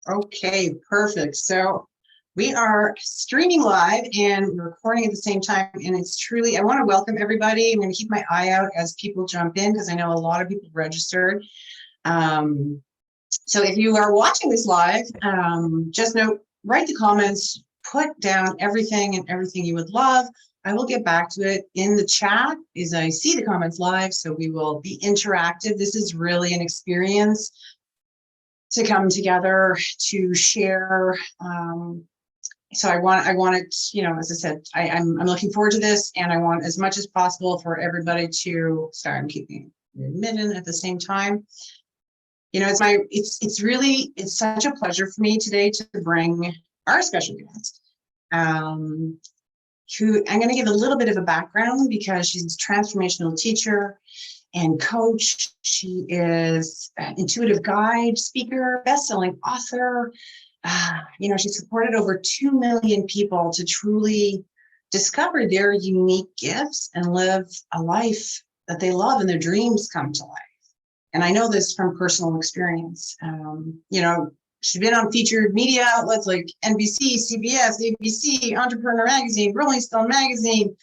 Okay, perfect. So we are streaming live and recording at the same time. And it's truly, I want to welcome everybody. I'm going to keep my eye out as people jump in because I know a lot of people registered. So if you are watching this live, just note, write the comments, put down everything you would love. I will get back to it in the chat as I see the comments live. So we will be interactive. This is really an experience to come together to share. So I want it, you know, as I said, I'm looking forward to this, and I want as much as possible for everybody to, sorry, I'm keeping it midden at the same time. You know, it's such a pleasure for me today to bring our special guest, who I'm going to give a little bit of a background because she's a transformational teacher and coach. She is an intuitive guide, speaker, best-selling author. You know, she supported over 2 million people to truly discover their unique gifts and live a life that they love and their dreams come to life. And I know this from personal experience. You know, she's been on featured media outlets like NBC, CBS, ABC, Entrepreneur Magazine, Rolling Stone Magazine.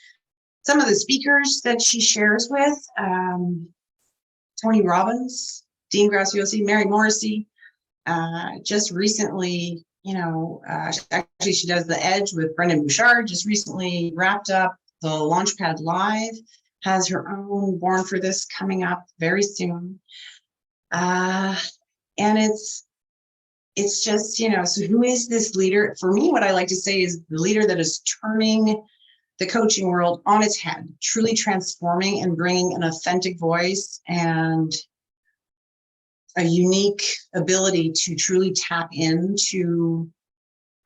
Some of the speakers that she shares with, Tony Robbins, Dean Graziosi, Mary Morrissey. Just recently, you know, actually she does The Edge with Brendan Bouchard, just recently wrapped up the Launchpad Live, has her own Born for This coming up very soon. And it's just, you know, so who is this leader? For me, what I like to say is the leader that is turning the coaching world on its head, truly transforming and bringing an authentic voice and a unique ability to truly tap into,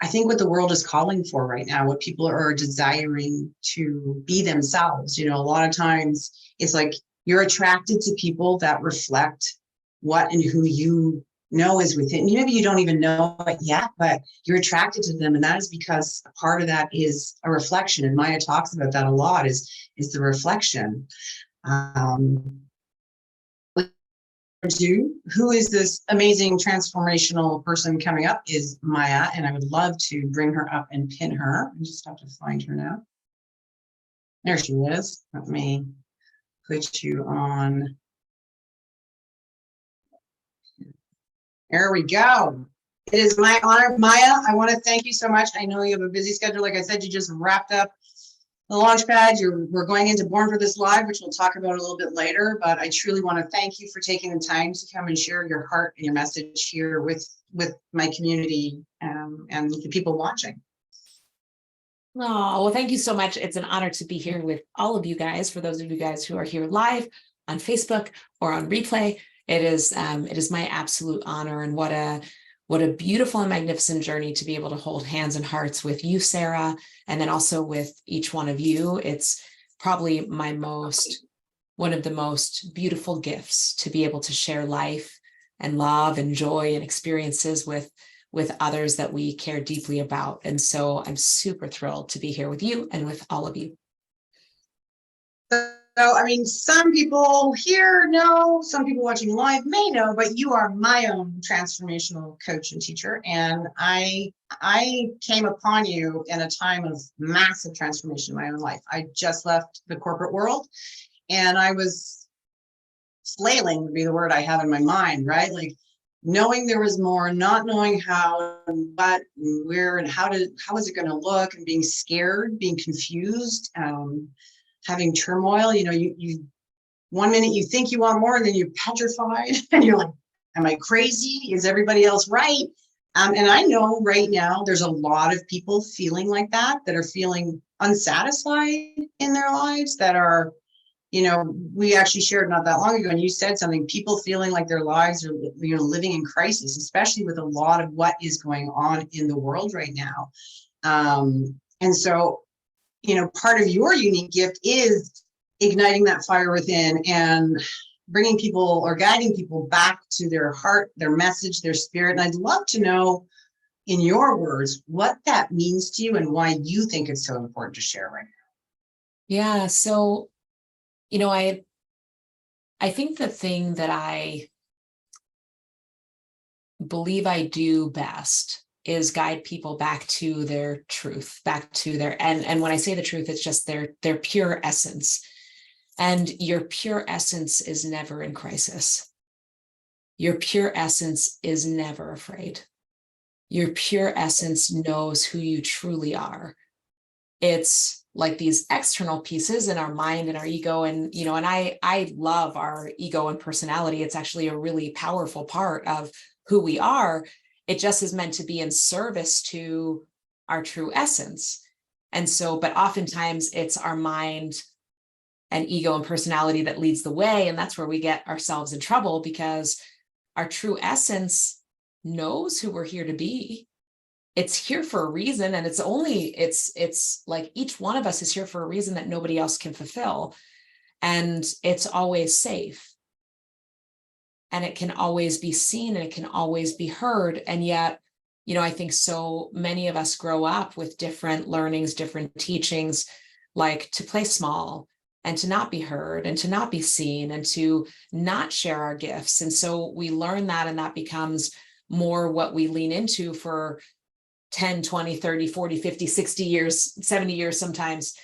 I think, what the world is calling for right now, what people are desiring to be themselves. You know, a lot of times it's like you're attracted to people that reflect what and who you know is within. Maybe you don't even know it yet, but you're attracted to them. And that is because a part of that is a reflection. And Maya talks about that a lot, is the reflection. Who is this amazing transformational person coming up is Maya, and I would love to bring her up and pin her. I just have to find her now. There she is. Let me put you on. There we go. It is my honor. Maya, I want to thank you so much. I know you have a busy schedule. Like I said, you just wrapped up the Launchpad. We're going into Born for This Live, which we'll talk about a little bit later, but I truly want to thank you for taking the time to come and share your heart and your message here with my community and the people watching. Oh, well, thank you so much. It's an honor to be here with all of you guys. For those of you guys who are here live on Facebook or on replay, it is my absolute honor, and what a beautiful and magnificent journey to be able to hold hands and hearts with you, Sarah, and then also with each one of you. It's probably one of the most beautiful gifts to be able to share life and love and joy and experiences with others that we care deeply about. And so I'm super thrilled to be here with you and with all of you. So, I mean, some people here know, some people watching live may know, but you are my own transformational coach and teacher. And I came upon you in a time of massive transformation in my own life. I just left the corporate world, and I was flailing, would be the word I have in my mind, right? Like knowing there was more, not knowing how, what, where, and how is it going to look, and being scared, being confused, having turmoil. You know, you one minute you think you want more, and then you're petrified and you're like, am I crazy? Is everybody else right? And I know right now there's a lot of people feeling like that are feeling unsatisfied in their lives, that are, you know, we actually shared not that long ago, and you said something, people feeling like their lives are, you know, living in crisis, especially with a lot of what is going on in the world right now. And so, you know, part of your unique gift is igniting that fire within and bringing people or guiding people back to their heart, their message, their spirit. And I'd love to know, in your words, what that means to you and why you think it's so important to share right now. Yeah. So, you know, I think the thing that I believe I do best is guide people back to their truth, back to their, and when I say the truth, it's just their pure essence. And your pure essence is never in crisis. Your pure essence is never afraid. Your pure essence knows who you truly are. It's like these external pieces in our mind and our ego. And, you know, and I love our ego and personality. It's actually a really powerful part of who we are. It just is meant to be in service to our true essence. And so, but oftentimes it's our mind and ego and personality that leads the way. And that's where we get ourselves in trouble, because our true essence knows who we're here to be. It's here for a reason. And it's like each one of us is here for a reason that nobody else can fulfill. And it's always safe. And it can always be seen and it can always be heard. And yet, you know, I think so many of us grow up with different learnings, different teachings, like to play small and to not be heard and to not be seen and to not share our gifts. And so we learn that, and that becomes more what we lean into for 10, 20, 30, 40, 50, 60 years, 70 years sometimes.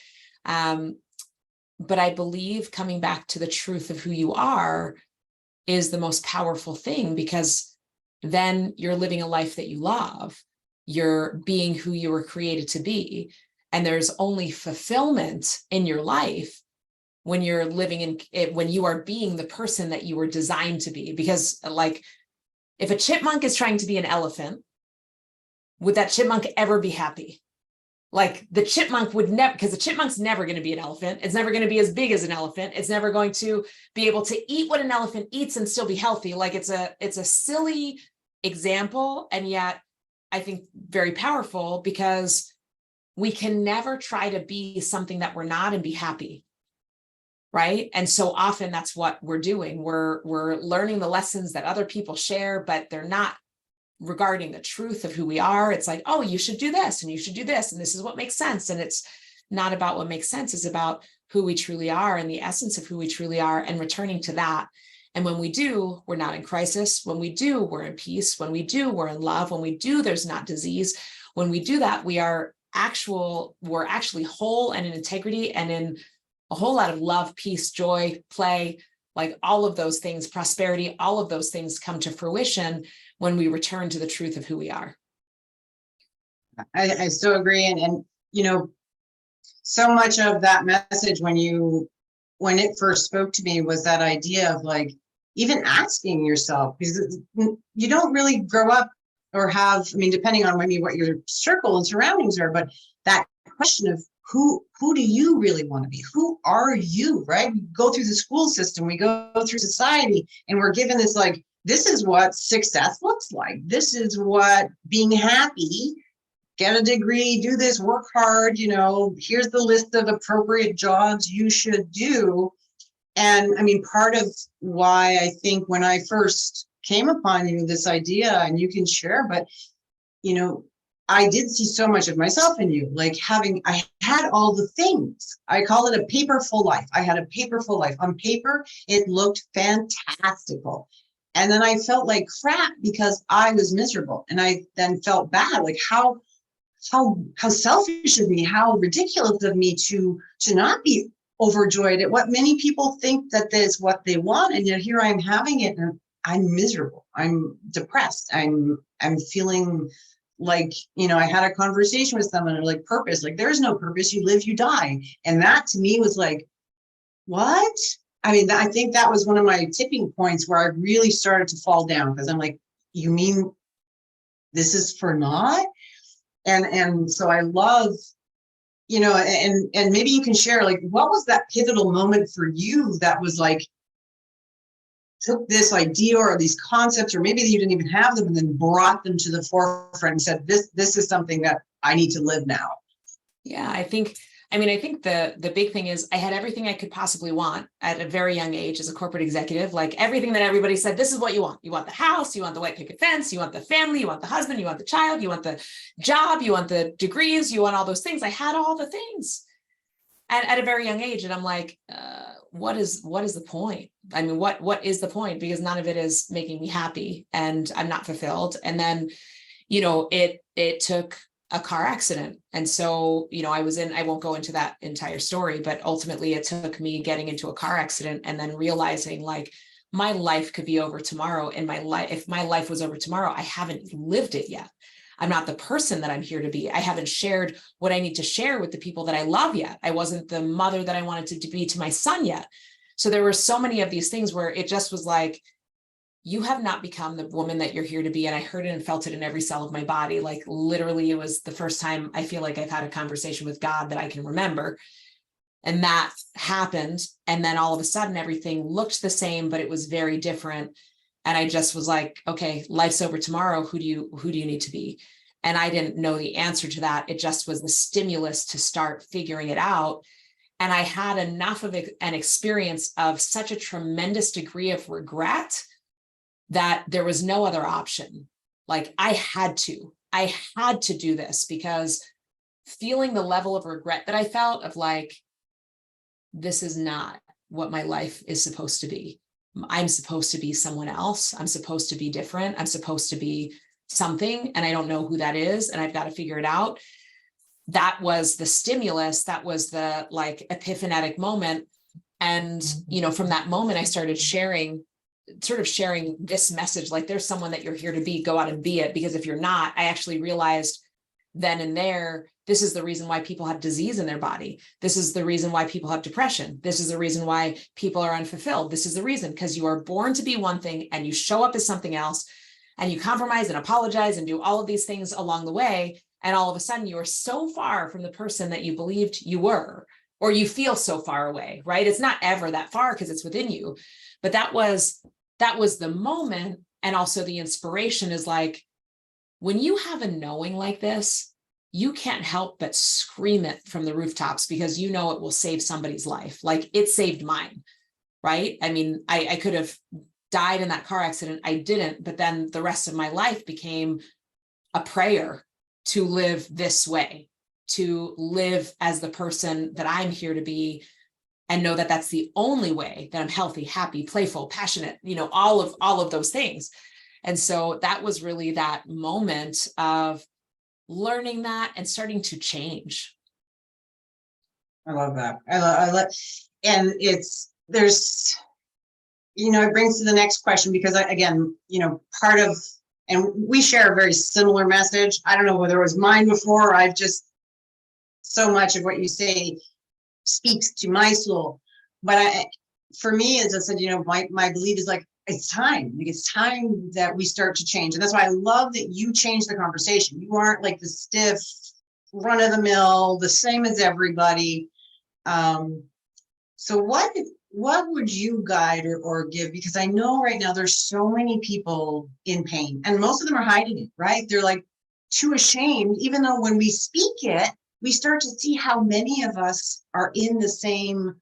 But I believe coming back to the truth of who you are is the most powerful thing, because then you're living a life that you love. You're being who you were created to be. And there's only fulfillment in your life when you're living in it, when you are being the person that you were designed to be. Because like, if a chipmunk is trying to be an elephant, would that chipmunk ever be happy? Like the chipmunk would never, because the chipmunk's never going to be an elephant. It's never going to be as big as an elephant. It's never going to be able to eat what an elephant eats and still be healthy. Like it's a silly example. And yet I think very powerful, because we can never try to be something that we're not and be happy. Right. And so often that's what we're doing. We're learning the lessons that other people share, but they're not regarding the truth of who we are. It's like, oh, you should do this and you should do this, and this is what makes sense. And it's not about what makes sense. It's about who we truly are and the essence of who we truly are, and returning to that. And when we do, we're not in crisis. When we do, we're in peace. When we do, we're in love. When we do, there's not disease. When we do that, we're actually whole and in integrity and in a whole lot of love, peace, joy, play, like all of those things, prosperity, all of those things come to fruition when we return to the truth of who we are. I so agree. And, you know, so much of that message when it first spoke to me was that idea of like, even asking yourself, because you don't really grow up or have, I mean, depending on maybe what your circle and surroundings are, but that question of who do you really want to be? Who are you, right? We go through the school system, we go through society, and we're given this like, this is what success looks like. This is what being happy, get a degree, do this, work hard, you know, here's the list of appropriate jobs you should do. And I mean, part of why I think when I first came upon you, this idea, and you can share, but, you know, I did see so much of myself in you, like I had all the things. I call it a paperful life. I had a paperful life. On paper, it looked fantastical. And then I felt like crap because I was miserable. And I then felt bad, like how selfish of me, how ridiculous of me to not be overjoyed at what many people think that is what they want. And yet here I am having it and I'm miserable. I'm depressed. I'm feeling like, you know, I had a conversation with someone and like purpose, like there's no purpose, you live, you die. And that to me was like, what? I mean, I think that was one of my tipping points where I really started to fall down, because I'm like, you mean this is for naught? And so I love, you know, and maybe you can share, like, what was that pivotal moment for you that was like, took this idea or these concepts, or maybe you didn't even have them, and then brought them to the forefront and said, this is something that I need to live now? Yeah, I think the big thing is I had everything I could possibly want at a very young age as a corporate executive, like everything that everybody said, this is what you want. You want the house, you want the white picket fence, you want the family, you want the husband, you want the child, you want the job, you want the degrees, you want all those things. I had all the things. and at a very young age. And I'm like, what is the point? I mean, what is the point? Because none of it is making me happy and I'm not fulfilled. And then, you know, it took a car accident. And so, you know, I won't go into that entire story, but ultimately it took me getting into a car accident and then realizing like my life could be over tomorrow. And if my life was over tomorrow, I haven't lived it yet. I'm not the person that I'm here to be. I haven't shared what I need to share with the people that I love yet. I wasn't the mother that I wanted to be to my son yet. So there were so many of these things where it just was like, you have not become the woman that you're here to be. And I heard it and felt it in every cell of my body. Like literally, it was the first time I feel like I've had a conversation with God that I can remember. And that happened. And then all of a sudden, everything looked the same, but it was very different. And I just was like, okay, life's over tomorrow. Who do you need to be? And I didn't know the answer to that. It just was the stimulus to start figuring it out. And I had enough of an experience of such a tremendous degree of regret that there was no other option. Like I had to do this, because feeling the level of regret that I felt of like, this is not what my life is supposed to be. I'm supposed to be someone else. I'm supposed to be different. I'm supposed to be something, and I don't know who that is, and I've got to figure it out. That was the stimulus. That was the like epiphanetic moment. And, you know, from that moment, I started sharing this message, like there's someone that you're here to be, go out and be it. Because if you're not, I actually realized then and there, this is the reason why people have disease in their body. This is the reason why people have depression. This is the reason why people are unfulfilled. This is the reason, because you are born to be one thing and you show up as something else, and you compromise and apologize and do all of these things along the way. And all of a sudden you are so far from the person that you believed you were, or you feel so far away, right? It's not ever that far because it's within you. But that was the moment. And also the inspiration is like, when you have a knowing like this, you can't help but scream it from the rooftops, because you know it will save somebody's life. Like it saved mine, right? I mean, I could have died in that car accident. I didn't, but then the rest of my life became a prayer to live this way, to live as the person that I'm here to be, and know that that's the only way that I'm healthy, happy, playful, passionate, you know, all of those things. And so that was really that moment of learning that and starting to change. I love that. I love, and there's, you know, it brings to the next question, because again, you know, part of, and we share a very similar message. I don't know whether it was mine before, or I've just, so much of what you say speaks to my soul. But for me, as I said, you know, my belief is like, it's time. Like it's time that we start to change. And that's why I love that you changed the conversation. You aren't like the stiff, run of the mill, the same as everybody. So what would you guide or give? Because I know right now there's so many people in pain, and most of them are hiding it, right? They're like too ashamed, even though when we speak it, we start to see how many of us are in the same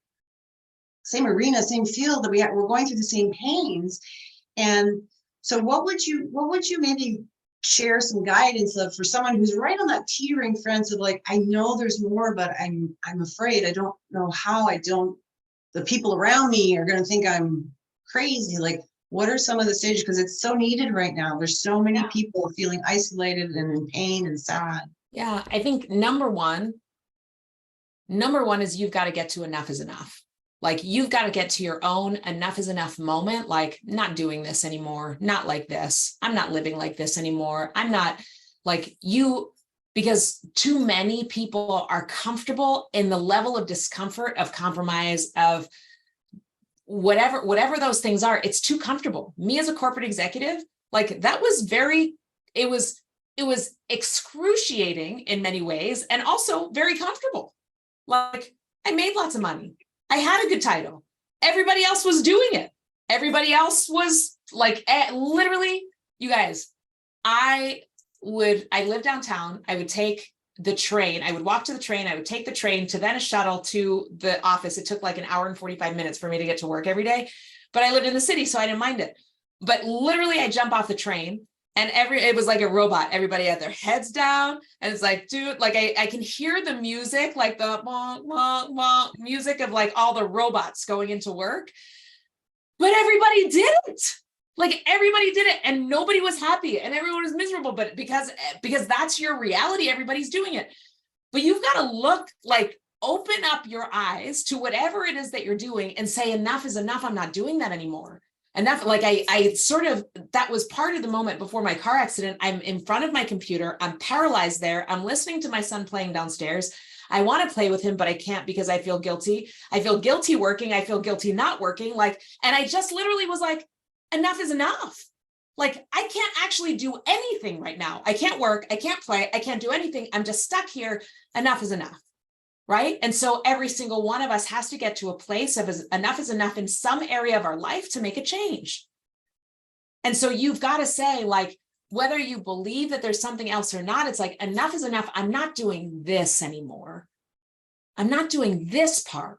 arena, same field, that we're going through the same pains. And so what would you maybe share some guidance of for someone who's right on that teetering fence of like, I know there's more, but I'm afraid, I don't know how, the people around me are going to think I'm crazy. Like, what are some of the stages? Because it's so needed right now. There's so many people feeling isolated and in pain and sad. Yeah, I think number one is you've got to get to enough is enough. Like you've got to get to your own enough is enough moment, like not doing this anymore, not like this. I'm not living like this anymore. I'm not like you, because too many people are comfortable in the level of discomfort, of compromise, of whatever those things are. It's too comfortable. Me as a corporate executive, like that was it was excruciating in many ways, and also very comfortable. Like I made lots of money. I had a good title. Everybody else was doing it. Everybody else was like, literally, you guys, I live downtown. I would take the train. I would walk to the train. I would take the train to then a shuttle to the office. It took like an hour and 45 minutes for me to get to work every day, but I lived in the city, so I didn't mind it. But literally I jump off the train And it was like a robot. Everybody had their heads down, and it's like, dude, like I can hear the music, like the wah, wah, wah, music of like all the robots going into work, but everybody did it. Like everybody did it, and nobody was happy, and everyone was miserable. But because that's your reality, everybody's doing it. But you've got to look, like, open up your eyes to whatever it is that you're doing and say, enough is enough. I'm not doing that anymore. Enough. Like I sort of, that was part of the moment before my car accident. I'm in front of my computer. I'm paralyzed there. I'm listening to my son playing downstairs. I want to play with him, but I can't because I feel guilty. I feel guilty working. I feel guilty not working. Like, and I just literally was like, enough is enough. Like, I can't actually do anything right now. I can't work. I can't play. I can't do anything. I'm just stuck here. Enough is enough. Right. And so every single one of us has to get to a place of enough is enough in some area of our life to make a change. And so you've got to say, like, whether you believe that there's something else or not, it's like, enough is enough. I'm not doing this anymore. I'm not doing this part.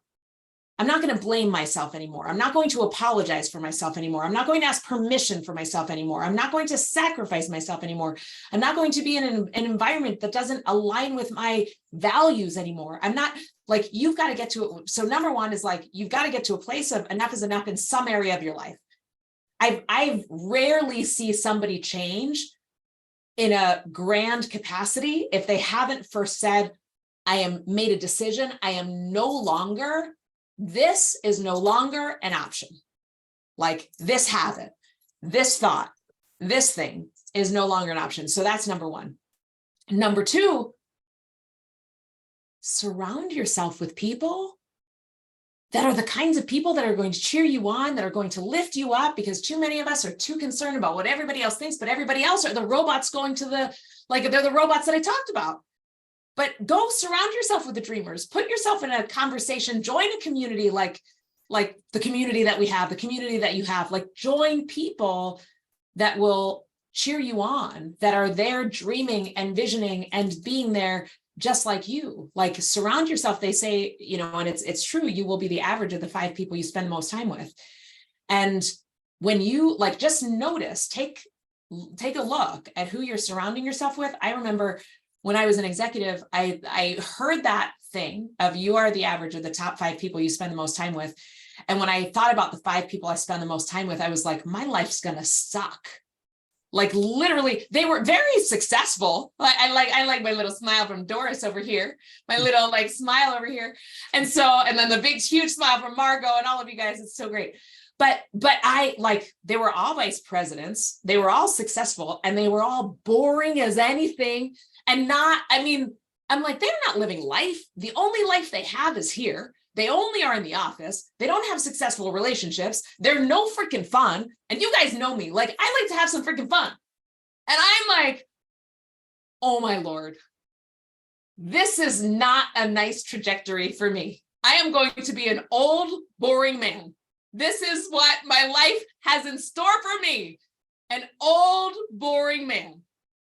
I'm not going to blame myself anymore. I'm not going to apologize for myself anymore. I'm not going to ask permission for myself anymore. I'm not going to sacrifice myself anymore. I'm not going to be in an environment that doesn't align with my values anymore. I'm not, like, you've got to get to it. So number one is, like, you've got to get to a place of enough is enough in some area of your life. I rarely see somebody change in a grand capacity if they haven't first said, I am made a decision. I am no longer, this is no longer an option. Like, this habit, this thought, this thing is no longer an option. So that's number one. Number two, surround yourself with people that are the kinds of people that are going to cheer you on, that are going to lift you up, because too many of us are too concerned about what everybody else thinks, but everybody else are the robots going to the, like, they're the robots that I talked about. But go surround yourself with the dreamers, put yourself in a conversation, join a community like the community that we have, the community that you have, like, join people that will cheer you on, that are there dreaming and visioning and being there just like you. Like, surround yourself. They say, you know, and it's true, you will be the average of the 5 people you spend the most time with. And when you, like, just notice, take a look at who you're surrounding yourself with. I remember when I was an executive, I heard that thing of, you are the average of the top 5 people you spend the most time with. And when I thought about the 5 people I spend the most time with, I was like, my life's gonna suck. Like, literally, they were very successful. I like my little smile from Doris over here, my little, like, smile over here. And then the big, huge smile from Margot and all of you guys. It's so great. But I, like, they were all vice presidents. They were all successful, and they were all boring as anything. And not, I mean, I'm like, they're not living life. The only life they have is here. They only are in the office. They don't have successful relationships. They're no freaking fun. And you guys know me. Like, I like to have some freaking fun. And I'm like, oh my Lord, this is not a nice trajectory for me. I am going to be an old, boring man. This is what my life has in store for me. An old, boring man.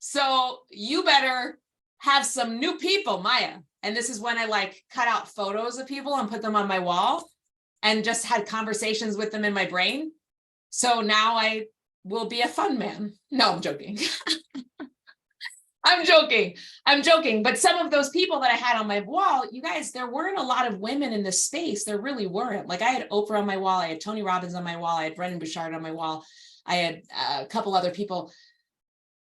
So you better have some new people, Maya. And this is when I, like, cut out photos of people and put them on my wall and just had conversations with them in my brain. So now I will be a fun man. No, I'm joking. I'm joking. But some of those people that I had on my wall, you guys, there weren't a lot of women in this space. There really weren't. Like, I had Oprah on my wall. I had Tony Robbins on my wall. I had Brendan Bouchard on my wall. I had a couple other people.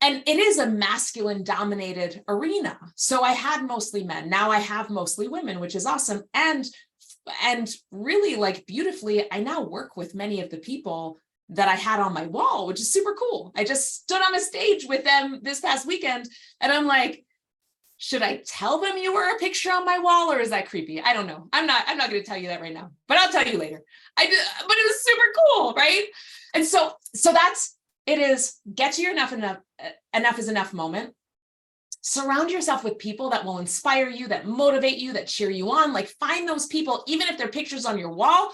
And it is a masculine dominated arena. So I had mostly men. Now I have mostly women, which is awesome. And really, like, beautifully, I now work with many of the people that I had on my wall, which is super cool. I just stood on a stage with them this past weekend, and I'm like, should I tell them you were a picture on my wall, or is that creepy? I don't know. I'm not going to tell you that right now, but I'll tell you later. But it was super cool, right? And so it is, get to your enough is enough moment. Surround yourself with people that will inspire you, that motivate you, that cheer you on. Like, find those people, even if they're pictures on your wall.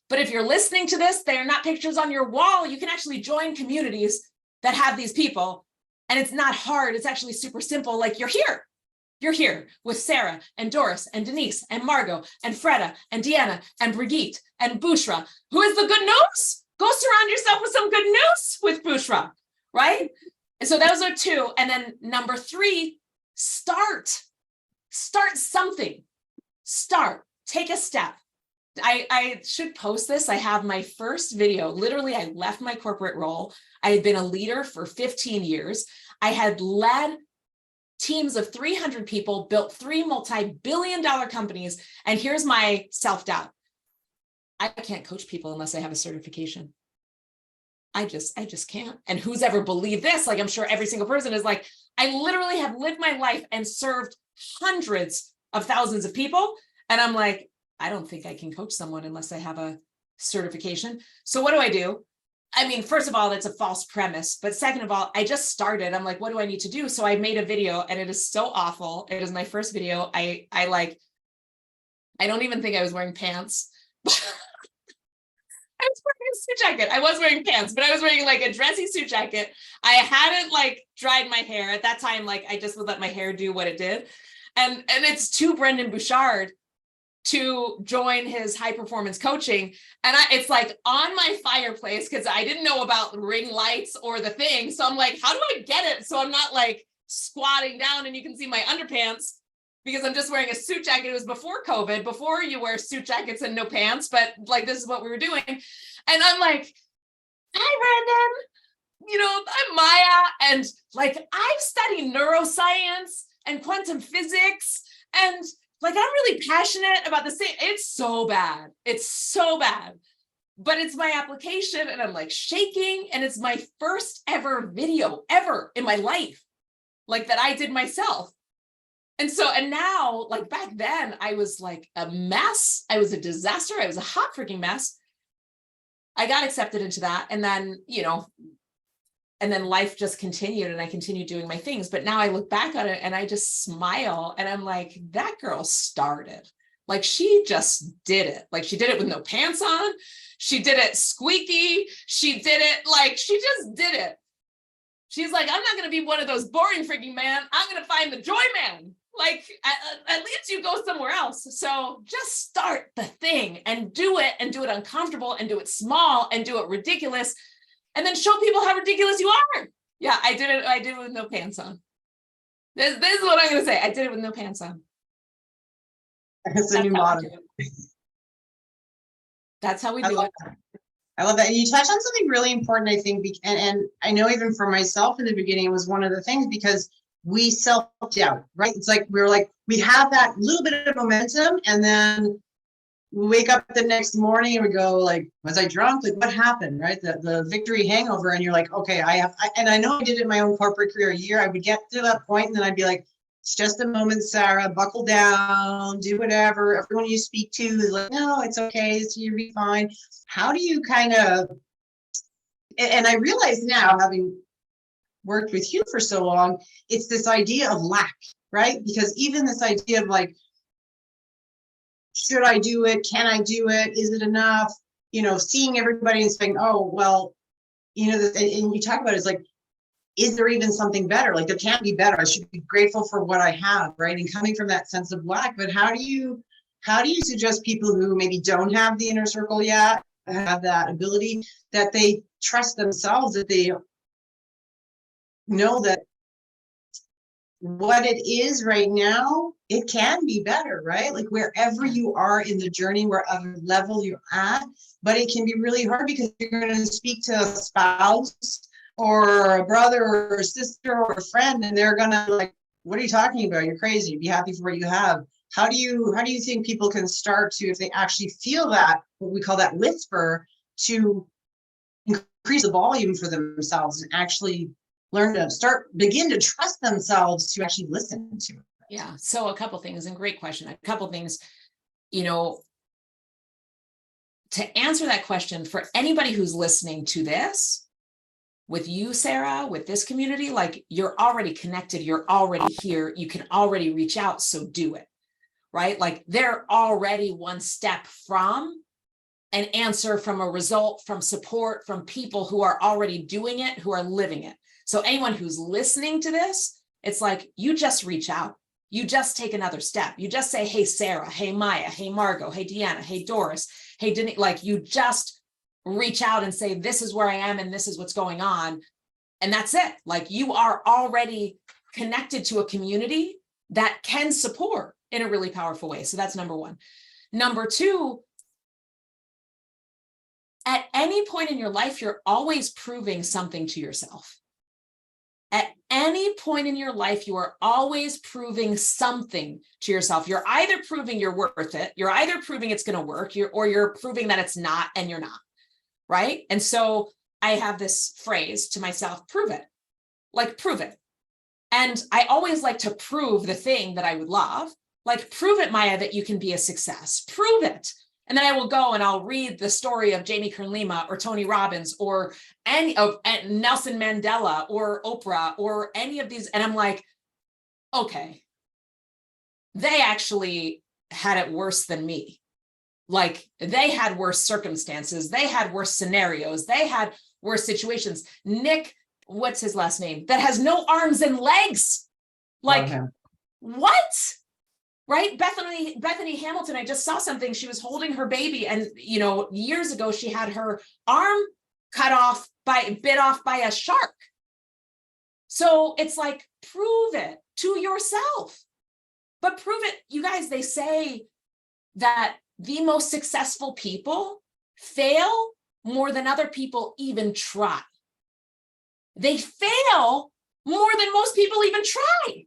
But if you're listening to this, they're not pictures on your wall. You can actually join communities that have these people. And it's not hard. It's actually super simple. Like, you're here. You're here with Sarah and Doris and Denise and Margot and Freda and Deanna and Brigitte and Bushra. Who is the good news? Go surround yourself with some good news with Bushra, right? And so those are two. And then number three, start something, take a step. I should post this. I have my first video. Literally, I left my corporate role. I had been a leader for 15 years. I had led teams of 300 people, built 3 multi-billion-dollar companies. And here's my self-doubt. I can't coach people unless I have a certification. I just can't. And who's ever believed this? Like, I'm sure every single person is like, I literally have lived my life and served hundreds of thousands of people. And I'm like, I don't think I can coach someone unless I have a certification. So what do? I mean, first of all, that's a false premise. But second of all, I just started. I'm like, what do I need to do? So I made a video and it is so awful. It is my first video. I don't even think I was wearing pants. I was wearing a suit jacket. I was wearing pants, but I was wearing like a dressy suit jacket. I hadn't like dried my hair at that time. Like I just would let my hair do what it did. And it's to Brendan Bouchard to join his high performance coaching. And it's like on my fireplace because I didn't know about ring lights or the thing. So I'm like, how do I get it? So I'm not like squatting down and you can see my underpants because I'm just wearing a suit jacket. It was before COVID, before you wear suit jackets and no pants, but like, this is what we were doing. And I'm like, hi, Brandon, I'm Maya. And like, I've studied neuroscience and quantum physics. And like, I'm really passionate about the same. It's so bad. It's so bad, but it's my application and I'm like shaking. And it's my first ever video ever in my life, like that I did myself. And now, like back then, I was like a mess. I was a disaster. I was a hot freaking mess. I got accepted into that. And then, and then life just continued and I continued doing my things. But now I look back on it and I just smile and I'm like, that girl started. Like she just did it. Like she did it with no pants on. She did it squeaky. She did it like, she just did it. She's like, I'm not going to be one of those boring freaking man. I'm going to find the joy man. Like, at least you go somewhere else. So just start the thing and do it uncomfortable and do it small and do it ridiculous. And then show people how ridiculous you are. Yeah, I did it with no pants on. This is what I'm going to say. I did it with no pants on. It's a new motto. That's how we do it. I love that. And you touched on something really important, I think, and I know even for myself in the beginning, it was one of the things because we self-doubt, right? It's like, we have that little bit of momentum and then we wake up the next morning and we go like, was I drunk? Like what happened, right? The victory hangover. And you're like, okay, and I know I did it in my own corporate career a year. I would get to that point and then I'd be like, it's just a moment, Sarah, buckle down, do whatever. Everyone you speak to is like, no, it's okay. So you'll be fine. How do you kind of, and I realize now, having worked with you for so long, it's this idea of lack, right? Because even this idea of like, should I do it? Can I do it? Is it enough? Seeing everybody and saying, oh, well, and you talk about it, it's like, is there even something better? Like there can't be better. I should be grateful for what I have, right? And coming from that sense of lack, but how do you suggest people who maybe don't have the inner circle yet, have that ability, that they trust themselves, that they know that what it is right now, it can be better, right? Like wherever you are in the journey, wherever level you're at, but it can be really hard because you're going to speak to a spouse or a brother or a sister or a friend, and they're going to like, what are you talking about? You're crazy. Be happy for what you have. How do you think people can start to, if they actually feel that, what we call that whisper, to increase the volume for themselves and actually learn to begin to trust themselves to actually listen to it? Yeah. So a couple things, and great question. A couple things, to answer that question for anybody who's listening to this, with you, Sarah, with this community, like you're already connected, you're already here, you can already reach out. So do it, right? Like they're already one step from an answer, from a result, from support, from people who are already doing it, who are living it. So anyone who's listening to this, it's like, you just reach out. You just take another step. You just say, hey, Sarah, hey, Maya, hey, Margot, hey, Deanna, hey, Doris, hey, Denise, like you just reach out and say, this is where I am and this is what's going on. And that's it. Like, you are already connected to a community that can support in a really powerful way. So that's number one. Number two, at any point in your life, you're always proving something to yourself. At any point in your life, you are always proving something to yourself. You're either proving you're worth it, you're either proving it's going to work, or you're proving that it's not, and you're not, right? And so I have this phrase to myself, prove it, like prove it. And I always like to prove the thing that I would love, like prove it, Maya, that you can be a success, prove it. And then I will go and I'll read the story of Jamie Kern Lima or Tony Robbins or any of Nelson Mandela or Oprah or any of these. And I'm like, okay, they actually had it worse than me. Like, they had worse circumstances. They had worse scenarios. They had worse situations. Nick, what's his last name? That has no arms and legs. Like, what? Right? Bethany Hamilton, I just saw something. She was holding her baby, and years ago she had her arm bit off by a shark. So it's like, prove it to yourself. But prove it, you guys, they say that the most successful people fail more than other people even try. They fail more than most people even try.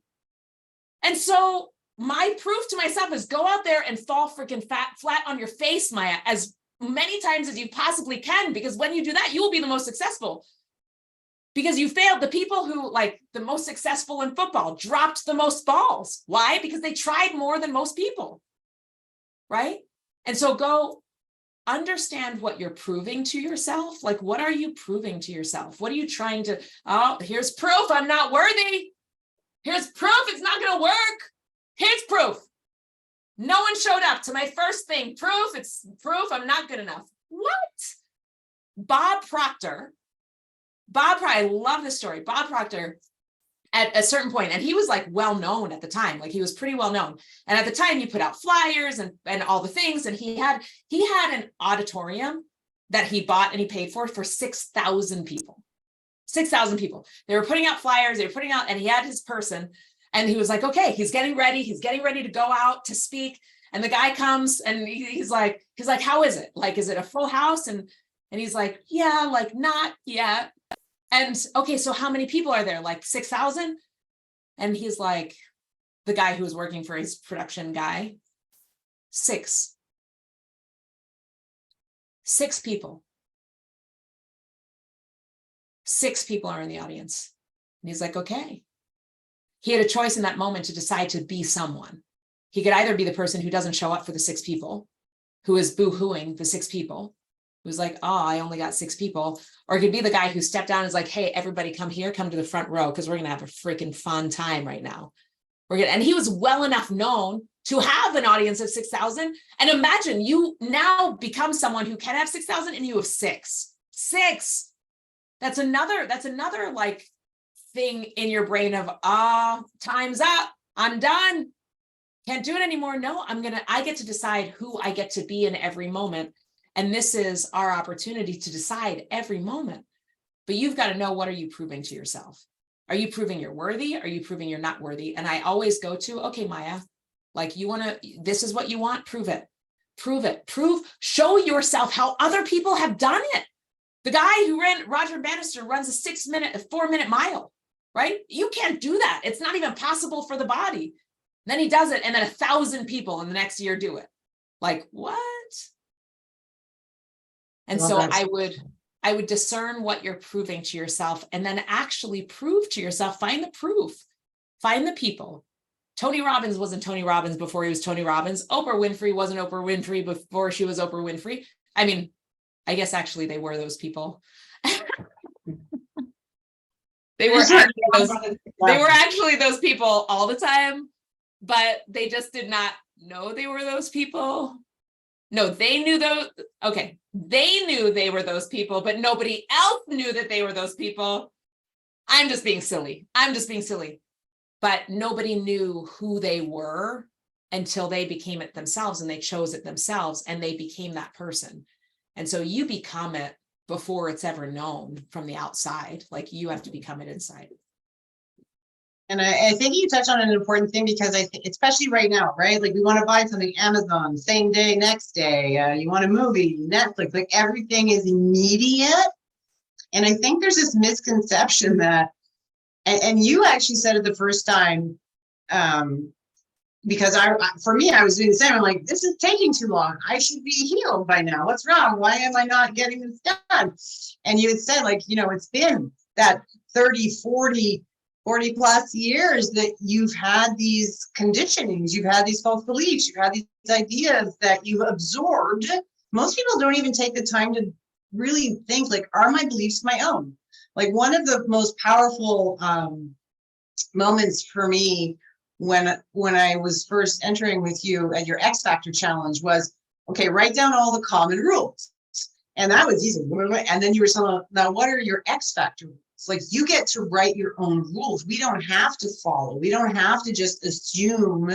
And so my proof to myself is go out there and fall freaking flat on your face, Maya, as many times as you possibly can, because when you do that, you will be the most successful. Because you failed. The people who, like, the most successful in football dropped the most balls. Why? Because they tried more than most people, right? And so go understand what you're proving to yourself. Like, what are you proving to yourself? What are you trying to, oh, here's proof I'm not worthy. Here's proof it's not going to work. Here's proof. No one showed up to my first thing. It's proof I'm not good enough. What? Bob Proctor, I love this story. Bob Proctor, at a certain point, and he was like well known at the time, like he was pretty well known. And at the time, he put out flyers and all the things. And he had an auditorium that he bought and he paid for 6,000 people. 6,000 people. They were putting out flyers, and he had his person, and he was like, okay, he's getting ready to go out to speak. And the guy comes and he's like, how is it? Like, is it a full house? And he's like, yeah, like not yet. And okay, so how many people are there? Like 6,000? And he's like, the guy who was working for his production guy, 6 people. 6 people are in the audience. And he's like, okay. He had a choice in that moment to decide to be someone. He could either be the person who doesn't show up for the 6 people, who is boo-hooing the 6 people, who's like, oh, I only got 6 people. Or it could be the guy who stepped down and is like, hey, everybody come here, come to the front row, because we're going to have a freaking fun time right now. And he was well enough known to have an audience of 6,000. And imagine you now become someone who can have 6,000 and you have 6. That's another like thing in your brain of, time's up. I'm done. Can't do it anymore. No, I get to decide who I get to be in every moment. And this is our opportunity to decide every moment. But you've got to know, what are you proving to yourself? Are you proving you're worthy? Are you proving you're not worthy? And I always go to, okay, Maya, like this is what you want, prove it. Show yourself how other people have done it. The guy who Roger Bannister runs a 4-minute mile, right? You can't do that. It's not even possible for the body. Then he does it, and then 1,000 people in the next year do it. Like, what? And so I would discern what you're proving to yourself, and then actually prove to yourself, find the proof, find the people. Tony Robbins wasn't Tony Robbins before he was Tony Robbins. Oprah Winfrey wasn't Oprah Winfrey before she was Oprah Winfrey. I mean, I guess actually they were those people. They were actually those people all the time, but they just did not know they were those people. No, they knew those. Okay. They knew they were those people, but nobody else knew that they were those people. I'm just being silly. But nobody knew who they were until they became it themselves, and they chose it themselves, and they became that person. And so you become it before it's ever known from the outside. Like you have to become it inside. And I think you touched on an important thing, because I think, especially right now, right? Like we want to buy something, Amazon, same day, next day. You want a movie, Netflix, like everything is immediate. And I think there's this misconception that, and you actually said it the first time, because for me, I was doing the same. I'm like, this is taking too long. I should be healed by now. What's wrong? Why am I not getting this done? And you had said, like, it's been that 30, 40 plus years that you've had these conditionings, you've had these false beliefs, you've had these ideas that you've absorbed. Most people don't even take the time to really think, like, are my beliefs my own? Like, one of the most powerful moments for me when I was first entering with you at your X Factor challenge was, okay, write down all the common rules. And that was easy. And then you were saying, now what are your X Factor rules? Like, you get to write your own rules. We don't have to follow. We don't have to just assume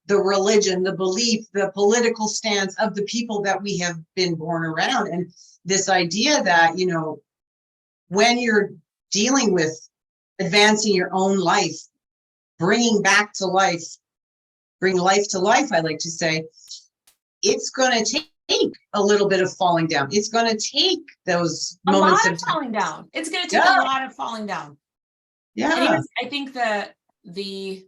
the religion, the belief, the political stance of the people that we have been born around. And this idea that, when you're dealing with advancing your own life, bring life to life, I like to say, it's going to take a little bit of falling down. It's going to take those moments of falling down. It's going to take a lot of falling down. Yeah. And I think the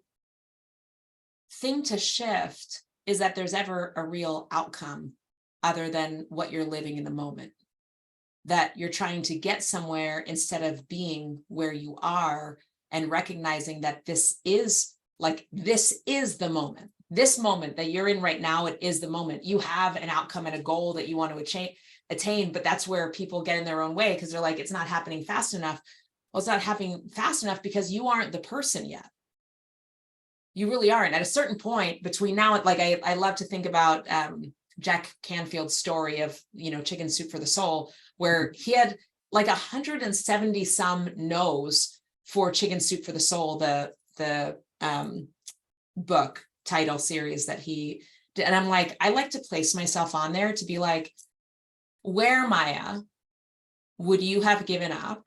thing to shift is that there's ever a real outcome other than what you're living in the moment. That you're trying to get somewhere instead of being where you are and recognizing that this is the moment. This moment that you're in right now, it is the moment. You have an outcome and a goal that you want to attain, but that's where people get in their own way, because they're like, it's not happening fast enough. Well, it's not happening fast enough because you aren't the person yet. You really aren't. At a certain point between now, like I love to think about Jack Canfield's story of, Chicken Soup for the Soul, where he had like 170 some no's for Chicken Soup for the Soul, the book title series that he did. And I'm like, I like to place myself on there to be like, where, Maya, would you have given up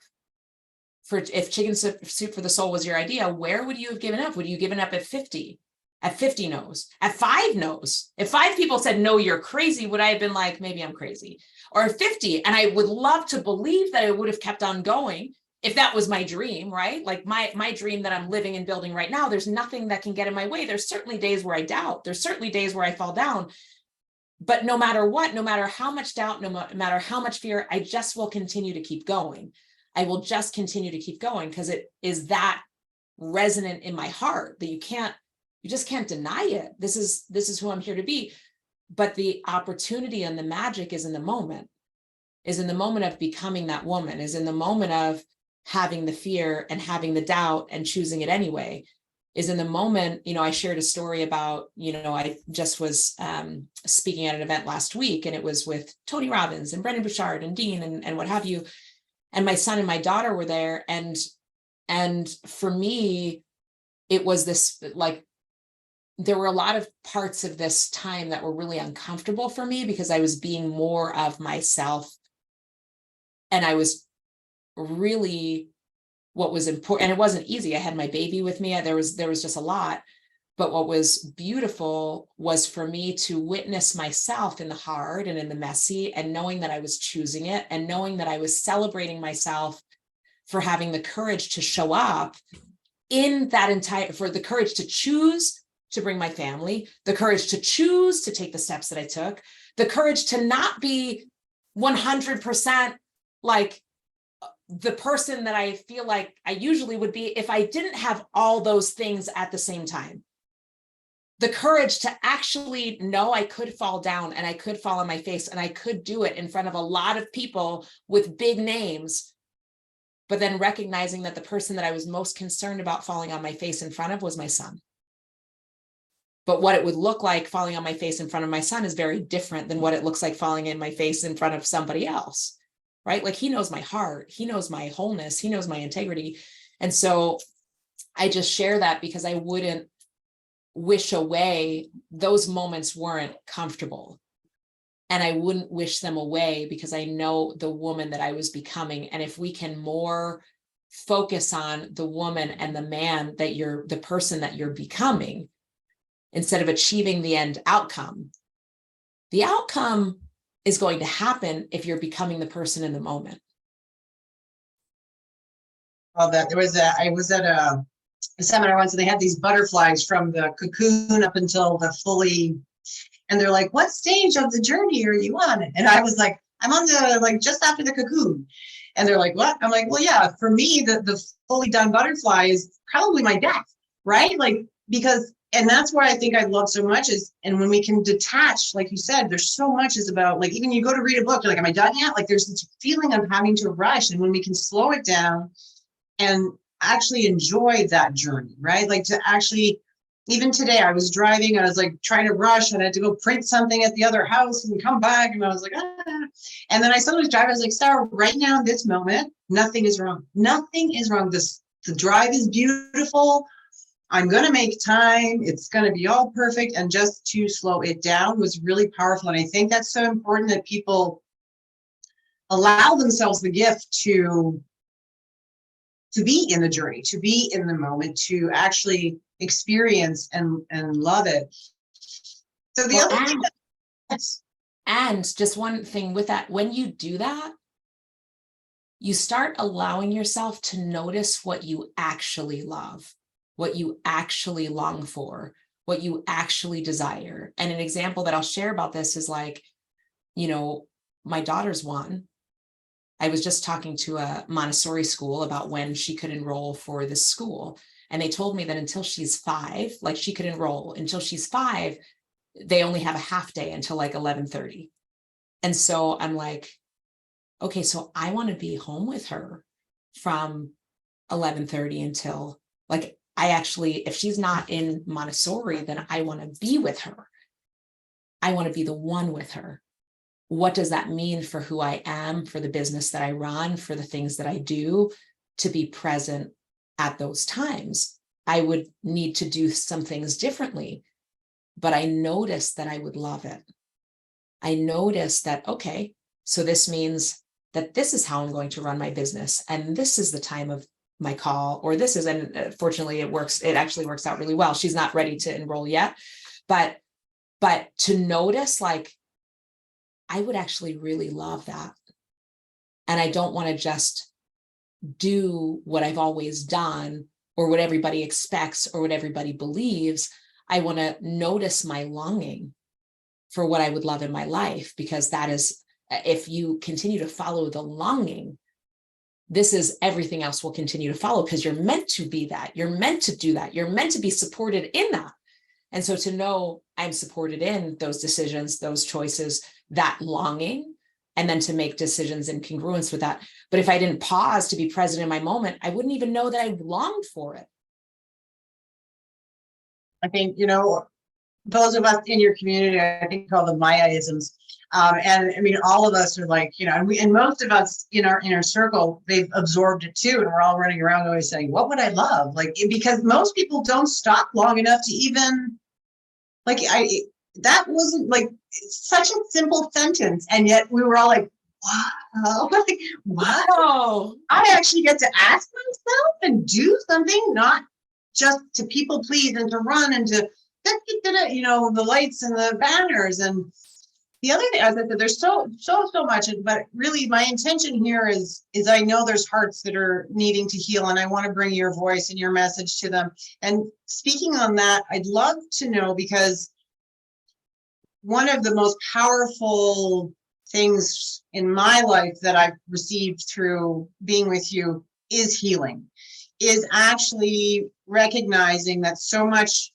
if Chicken Soup for the Soul was your idea? Where would you have given up? Would you have given up at 50? At 50 no's, at 5 no's? If 5 people said, no, you're crazy, would I have been like, maybe I'm crazy? Or 50? And I would love to believe that I would have kept on going if that was my dream, right? Like my dream that I'm living and building right now, there's nothing that can get in my way. There's certainly days where I doubt. There's certainly days where I fall down. But no matter what, no matter how much doubt, no matter how much fear, I just will continue to keep going. I will just continue to keep going because it is that resonant in my heart that you just can't deny it. This is who I'm here to be. But the opportunity and the magic is in the moment of becoming that woman, is in the moment of having the fear and having the doubt and choosing it anyway, is in the moment. I shared a story about, I just was speaking at an event last week, and it was with Tony Robbins and Brendon Burchard and Dean and what have you. And my son and my daughter were there. And for me, it was this, like, there were a lot of parts of this time that were really uncomfortable for me because I was being more of myself. And I was really, what was important, and it wasn't easy. I had my baby with me. There was just a lot. But what was beautiful was for me to witness myself in the hard and in the messy, and knowing that I was choosing it, and knowing that I was celebrating myself for having the courage to show up in that for the courage to choose to bring my family, the courage to choose to take the steps that I took, the courage to not be 100% like the person that I feel like I usually would be if I didn't have all those things at the same time. The courage to actually know I could fall down, and I could fall on my face, and I could do it in front of a lot of people with big names, but then recognizing that the person that I was most concerned about falling on my face in front of was my son. But what it would look like falling on my face in front of my son is very different than what it looks like falling in my face in front of somebody else, right? Like, he knows my heart, he knows my wholeness, he knows my integrity. And so I just share that because I wouldn't wish away. Those moments weren't comfortable, and I wouldn't wish them away because I know the woman that I was becoming. And if we can more focus on the woman and the man that you're, the person that you're becoming, instead of achieving the end outcome, the outcome is going to happen if you're becoming the person in the moment. Well, that I was at a seminar once, and they had these butterflies from the cocoon up until the fully, and they're like, what stage of the journey are you on? And I was like, I'm on the, like, just after the cocoon. And they're like, what? I'm like, well, yeah, for me, the fully done butterfly is probably my death, right? Like, because, and that's what I think I love so much is, and when we can detach, like you said, there's so much is about, like, even you go to read a book, you're like, am I done yet? Like, there's this feeling of having to rush. And when we can slow it down and actually enjoy that journey, right? Like, to actually, even today, I was driving, I was like trying to rush, and I had to go print something at the other house and come back. And I was like, ah. And then I suddenly was driving, I was like, Sarah, right now in this moment, nothing is wrong. Nothing is wrong. The drive is beautiful. I'm going to make time. It's going to be all perfect. And just to slow it down was really powerful. And I think that's so important that people allow themselves the gift to be in the journey, to be in the moment, to actually experience and love it. So the other thing and just one thing with that, when you do that, you start allowing yourself to notice what you actually love, what you actually long for, what you actually desire. And an example that I'll share about this is, like, you know, my daughter's one. I was just talking to a Montessori school about when she could enroll for this school. And they told me that until she's 5, like, she could enroll until she's 5, they only have a half day until like 11:30. And so I'm like, okay, so I want to be home with her from 11:30 until, like, I actually, if she's not in Montessori, then I want to be with her. I want to be the one with her. What does that mean for who I am, for the business that I run, for the things that I do, to be present at those times? I would need to do some things differently, but I noticed that I would love it. I noticed that, okay, so this means that this is how I'm going to run my business. And this is the time of my call, or this is, and fortunately it actually works out really well. She's not ready to enroll yet, but to notice, like, I would actually really love that. And I don't want to just do what I've always done or what everybody expects or what everybody believes. I want to notice my longing for what I would love in my life, because that is, if you continue to follow the longing, this is, everything else will continue to follow, because you're meant to be that. You're meant to do that. You're meant to be supported in that. And so to know I'm supported in those decisions, those choices, that longing, and then to make decisions in congruence with that. But if I didn't pause to be present in my moment, I wouldn't even know that I longed for it. I think, those of us in your community, I think call them Maya-isms. And I mean, all of us are like, and most of us in our inner circle, they've absorbed it too. And we're all running around always saying, what would I love? Like, because most people don't stop long enough to even, like, that wasn't like such a simple sentence. And yet we were all like, wow, like, wow, I actually get to ask myself and do something, not just to people please and to run and to, the lights and the banners. And the other thing, as I said, there's so much, but really my intention here is I know there's hearts that are needing to heal, and I want to bring your voice and your message to them. And speaking on that, I'd love to know, because one of the most powerful things in my life that I've received through being with you is healing, is actually recognizing that so much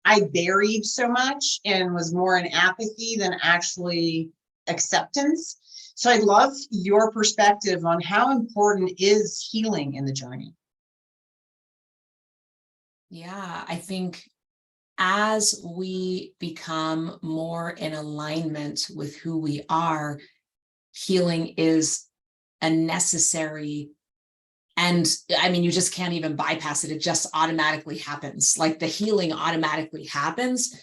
I buried so much and was more in apathy than actually acceptance. So I'd love your perspective on how important is healing in the journey. Yeah, I think as we become more in alignment with who we are, healing is a necessary, and I mean, you just can't even bypass it. It just automatically happens. Like, the healing automatically happens.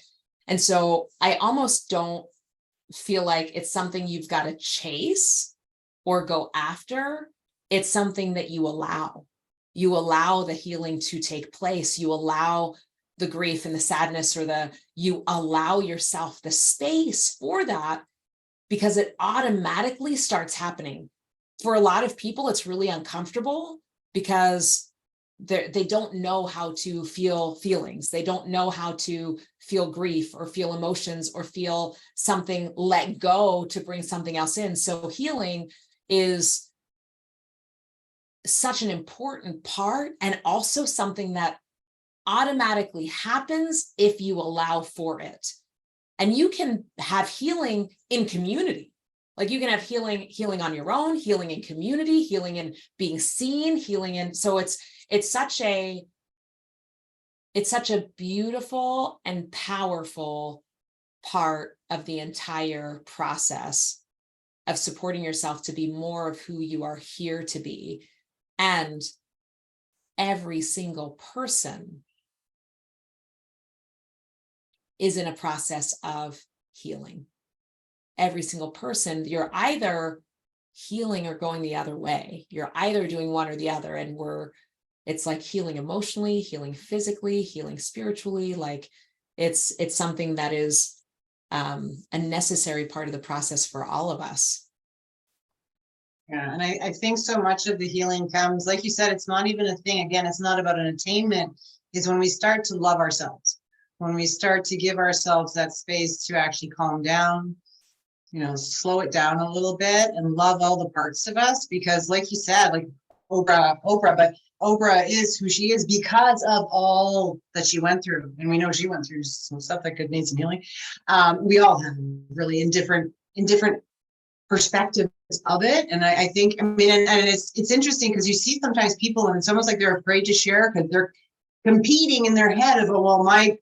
And so I almost don't feel like it's something you've got to chase or go after. It's something that you allow. You allow the healing to take place. You allow the grief and the sadness, or you allow yourself the space for that, because it automatically starts happening. For a lot of people, it's really uncomfortable because they don't know how to feel feelings. They don't know how to feel grief or feel emotions or feel something let go to bring something else in. So healing is such an important part, and also something that automatically happens if you allow for it. And you can have healing in community. Like you can have healing on your own, healing in community, healing in being seen, healing in, so it's such a beautiful and powerful part of the entire process of supporting yourself to be more of who you are here to be. And every single person is in a process of healing. Every single person, you're either healing or going the other way. You're either doing one or the other. And it's like healing emotionally, healing physically, healing spiritually. Like it's something that is a necessary part of the process for all of us. Yeah, and I think so much of the healing comes, like you said, it's not even a thing. Again, it's not about an attainment. It's when we start to love ourselves, when we start to give ourselves that space to actually calm down, slow it down a little bit and love all the parts of us. Because like you said, like Oprah is who she is because of all that she went through. And we know she went through some stuff that could need some healing. We all have, really, in different perspectives of it. And I think, and it's interesting because you see sometimes people, and it's almost like they're afraid to share because they're competing in their head of, well, my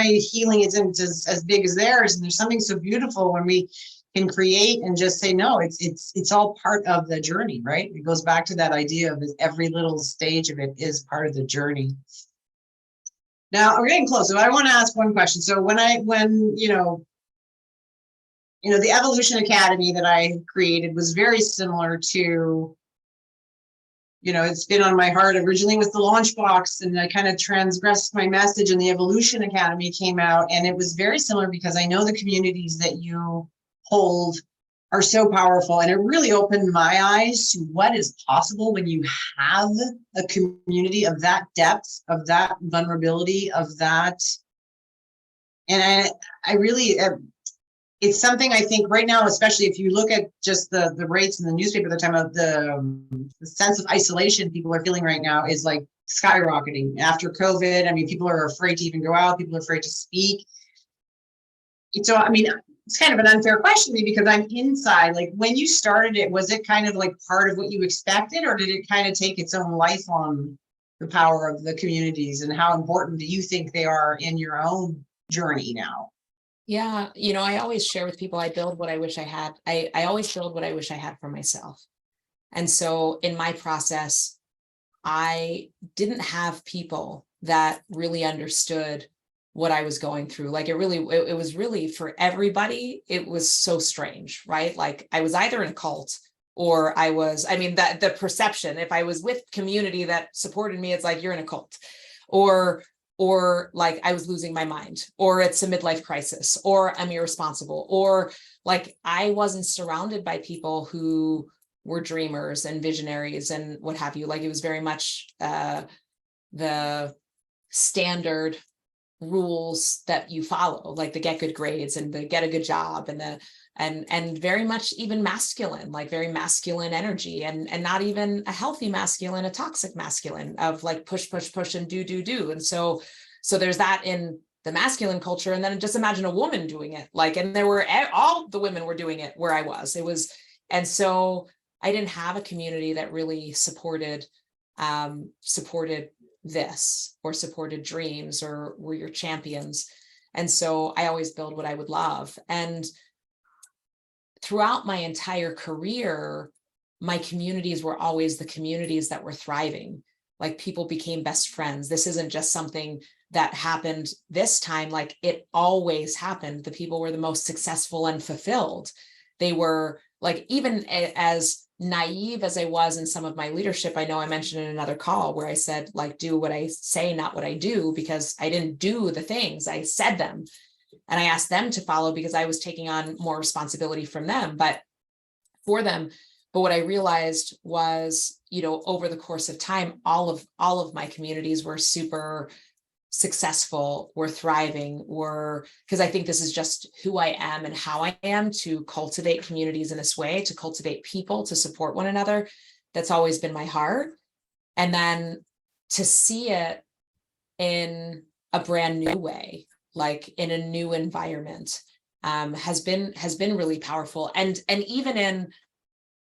healing isn't as big as theirs. And there's something so beautiful when we can create and just say, no, it's all part of the journey, right? It goes back to that idea of every little stage of it is part of the journey. Now we're getting close. So I want to ask one question. So when the Evolution Academy that I created was very similar to, it's been on my heart originally with the launch box, and I kind of transgressed my message, and the Evolution Academy came out, and it was very similar because I know the communities that you hold are so powerful, and it really opened my eyes to what is possible when you have a community of that depth, of that vulnerability, of that. And I really, it's something I think right now, especially if you look at just the rates in the newspaper, the time of the sense of isolation people are feeling right now is like skyrocketing after COVID. I mean, people are afraid to even go out. People are afraid to speak. So, I mean, it's kind of an unfair question to me because I'm inside. Like when you started it, was it kind of like part of what you expected, or did it kind of take its own life on the power of the communities, and how important do you think they are in your own journey now? Yeah, I always share with people, I build what I wish I had. I always build what I wish I had for myself. And so in my process, I didn't have people that really understood what I was going through. Like it was really for everybody, it was so strange, right? Like I was either in a cult or that the perception, if I was with community that supported me, it's like, you're in a cult, or like I was losing my mind, or it's a midlife crisis, or I'm irresponsible, or like I wasn't surrounded by people who were dreamers and visionaries and what have you. Like it was very much the standard rules that you follow, like the get good grades and the get a good job and very much even masculine, like very masculine energy, and not even a healthy masculine, a toxic masculine of like push and do. And so there's that in the masculine culture. And then just imagine a woman doing it, like, and there were all the women were doing it where I was. And so I didn't have a community that really supported this or supported dreams or were your champions. And so I always build what I would love. And throughout my entire career, my communities were always the communities that were thriving. Like people became best friends. This isn't just something that happened this time, like it always happened. The people were the most successful and fulfilled. They were like, even as naive as I was in some of my leadership, I know I mentioned in another call where I said, like, do what I say, not what I do, because I didn't do the things, I said them. And I asked them to follow because I was taking on more responsibility from them, but for them. But what I realized was, over the course of time, all of my communities were super successful, were thriving, because I think this is just who I am and how I am, to cultivate communities in this way, to cultivate people, to support one another. That's always been my heart. And then to see it in a brand new way, like in a new environment, has been really powerful. And even in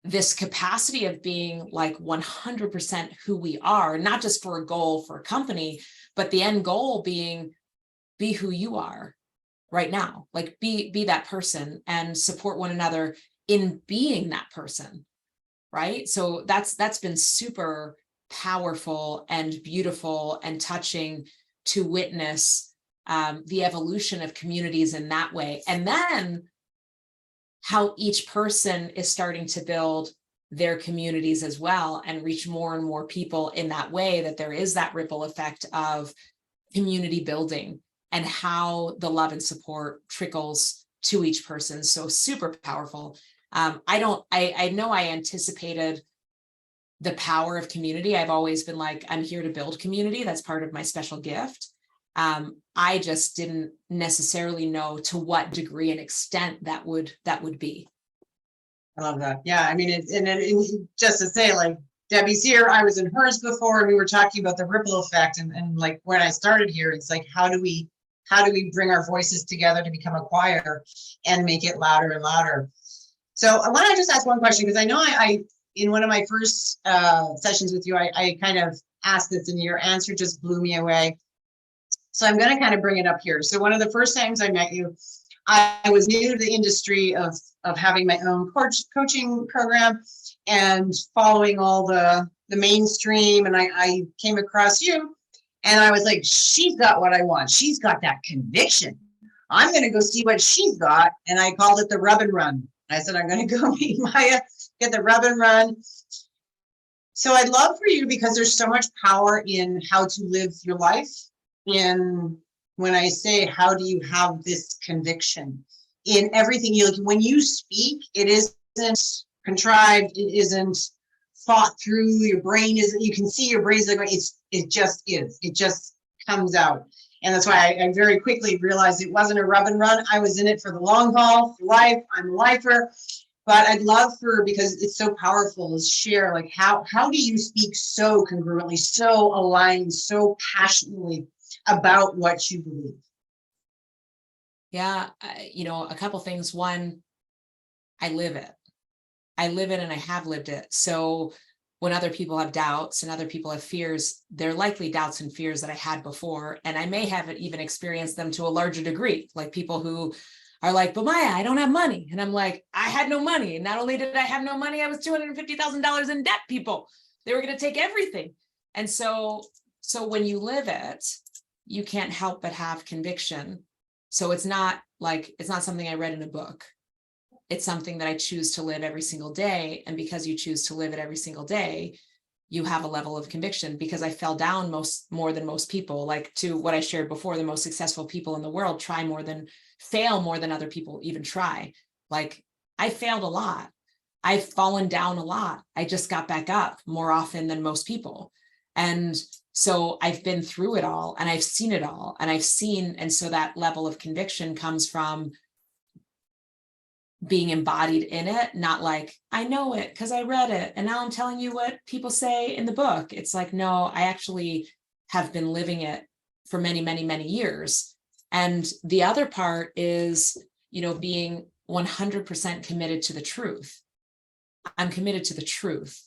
this capacity of being like 100% who we are, not just for a goal for a company, but the end goal being, be who you are right now, like be that person and support one another in being that person. Right. So that's been super powerful and beautiful and touching to witness the evolution of communities in that way. And then how each person is starting to build their communities as well and reach more and more people in that way, that there is that ripple effect of community building and how the love and support trickles to each person. So super powerful. I know I anticipated the power of community. I've always been like, I'm here to build community. That's part of my special gift. I just didn't necessarily know to what degree and extent that would be. I love that. Yeah, I mean, and just to say, like, Debbie's here, I was in hers before, and we were talking about the ripple effect, and like when I started here, it's like, how do we bring our voices together to become a choir and make it louder and louder? So I want to just ask one question, because I know I in one of my first sessions with you, I kind of asked this, and your answer just blew me away. So I'm going to kind of bring it up here. So one of the first times I met you, I was new to the industry of having my own coaching program and following all the mainstream. And I came across you, and I was like, she's got what I want. She's got that conviction. I'm going to go see what she's got. And I called it the rub and run. I said, I'm going to go meet Maya, get the rub and run. So I'd love for you, because there's so much power in how to live your life. In when I say, how do you have this conviction in everything you, like, when you speak, it isn't contrived, it isn't thought through, your brain isn't, you can see your brain's like, it just is, it just comes out. And that's why I very quickly realized it wasn't a rub and run. I was in it for the long haul, for life. I'm a lifer. But I'd love for, because it's so powerful, is share, like, how do you speak so congruently, so aligned, so passionately about what you believe? Yeah, a couple things. One, I live it and I have lived it. So when other people have doubts and other people have fears, they're likely doubts and fears that I had before. And I may have even experienced them to a larger degree, like people who are like, but Maya, I don't have money. And I'm like, I had no money. And not only did I have no money, I was $250,000 in debt, people. They were going to take everything. And so when you live it, you can't help but have conviction. So it's not something I read in a book. It's something that I choose to live every single day. And because you choose to live it every single day, you have a level of conviction, because I fell down more than most people. Like, to what I shared before, the most successful people in the world fail more than other people even try. Like, I failed a lot. I've fallen down a lot. I just got back up more often than most people. And so I've been through it all, and I've seen it all, and so that level of conviction comes from being embodied in it, not like, I know it because I read it, and now I'm telling you what people say in the book. It's like, no, I actually have been living it for many, many, many years. And the other part is, being 100% committed to the truth. I'm committed to the truth.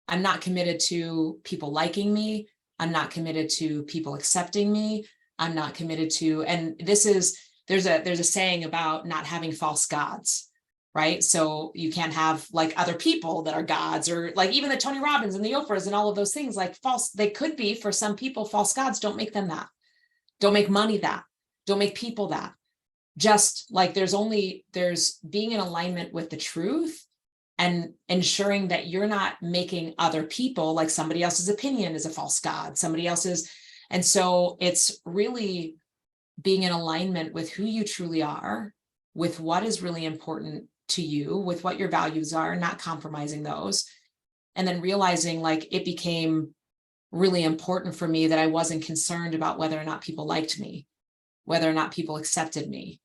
I'm not committed to people liking me. I'm not committed to people accepting me. I'm not committed to, and there's a saying about not having false gods, right? So you can't have like other people that are gods, or like even the Tony Robbins and the Oprahs and all of those things, like false, they could be for some people false gods. Don't make them that. Don't make money that. Don't make people that. Just like there's being in alignment with the truth and ensuring that you're not making other people, like somebody else's opinion is a false god, somebody else's. And so it's really being in alignment with who you truly are, with what is really important to you, with what your values are, not compromising those. And then realizing like it became really important for me that I wasn't concerned about whether or not people liked me, whether or not people accepted me,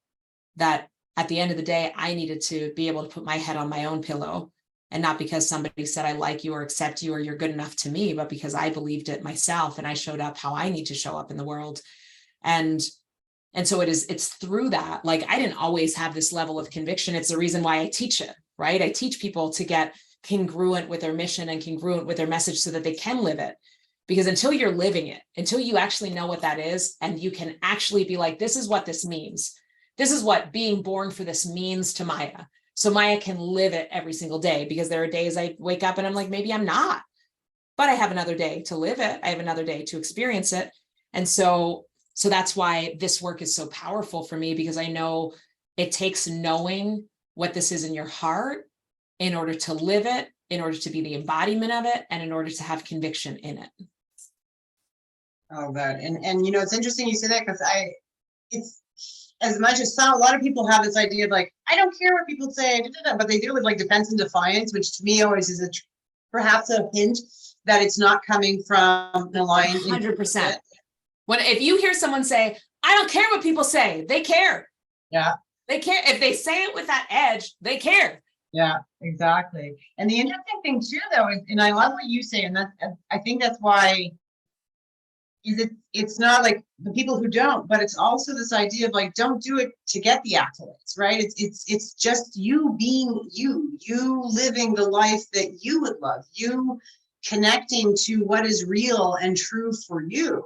that at the end of the day, I needed to be able to put my head on my own pillow, and not because somebody said I like you or accept you or you're good enough to me, but because I believed it myself and I showed up how I need to show up in the world. And so it's through that, like I didn't always have this level of conviction. It's the reason why I teach it, right? I teach people to get congruent with their mission and congruent with their message so that they can live it. Because until you're living it, until you actually know what that is, and you can actually be like, this is what this means. This is what being born for this means to Maya. So Maya can live it every single day, because there are days I wake up and I'm like, maybe I'm not, but I have another day to live it. I have another day to experience it. And so that's why this work is so powerful for me, because I know it takes knowing what this is in your heart in order to live it, in order to be the embodiment of it, and in order to have conviction in it. Oh, that. And you know, it's interesting you say that, because it's as much as a lot of people have this idea of like, I don't care what people say, but they do it with like defense and defiance, which to me always is perhaps a hint that it's not coming from the line. 100%. If you hear someone say, I don't care what people say, they care. Yeah. They care. If they say it with that edge, they care. Yeah, exactly. And the interesting thing too, though, is, and I love what you say, and I think that's why it's not like the people who don't, but it's also this idea of like, don't do it to get the accolades, right? It's just you being you living the life that you would love, you connecting to what is real and true for you.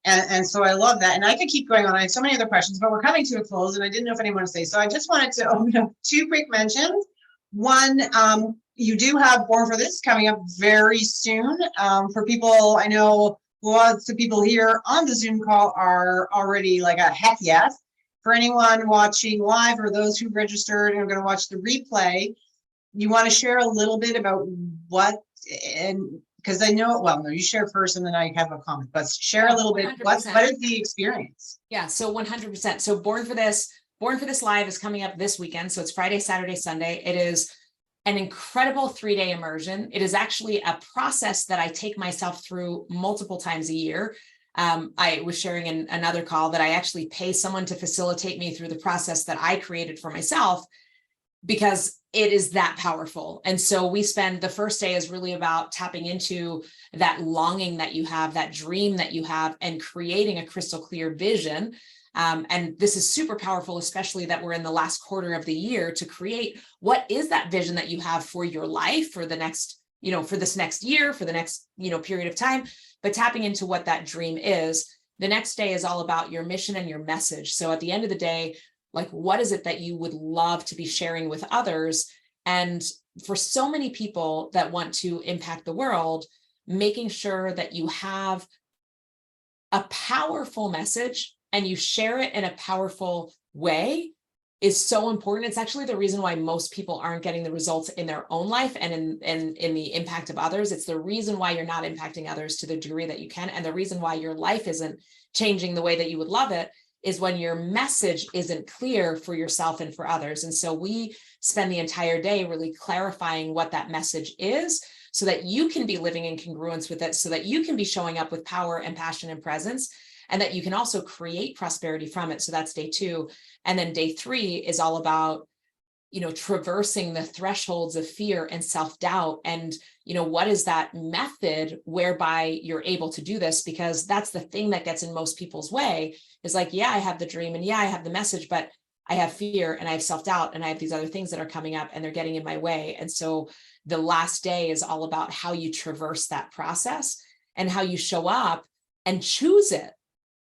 And so I love that. And I could keep going on. I have so many other questions, but we're coming to a close, and I didn't know if anyone wanted to say. So I just wanted to open up 2 quick mentions. One, you do have Born for This coming up very soon. For people, I know lots of people here on the Zoom call are already like a heck yes. For anyone watching live or those who registered and are going to watch the replay, you want to share a little bit about what, and because I know, well, no, you share first and then I have a comment, but share a little 100%. bit. What is the experience? Yeah, so 100%. So Born for This Live is coming up this weekend. So it's Friday, Saturday, Sunday. It is an incredible 3-day immersion. It is actually a process that I take myself through multiple times a year. I was sharing in another call that I actually pay someone to facilitate me through the process that I created for myself, because it is that powerful. And so we spend, the first day is really about tapping into that longing that you have, that dream that you have, and creating a crystal clear vision. And this is super powerful, especially that we're in the last quarter of the year, to create what is that vision that you have for your life, for the next, for this next year, for the next, period of time, but tapping into what that dream is. The next day is all about your mission and your message. So at the end of the day, like, what is it that you would love to be sharing with others? And for so many people that want to impact the world, making sure that you have a powerful message and you share it in a powerful way is so important. It's actually the reason why most people aren't getting the results in their own life and in the impact of others. It's the reason why you're not impacting others to the degree that you can. And the reason why your life isn't changing the way that you would love it is when your message isn't clear for yourself and for others. And so we spend the entire day really clarifying what that message is, so that you can be living in congruence with it, so that you can be showing up with power and passion and presence, and that you can also create prosperity from it. So that's day 2. And then day 3 is all about, traversing the thresholds of fear and self-doubt. And, what is that method whereby you're able to do this? Because that's the thing that gets in most people's way, is like, yeah, I have the dream and yeah, I have the message, but I have fear and I have self-doubt and I have these other things that are coming up and they're getting in my way. And so the last day is all about how you traverse that process and how you show up and choose it,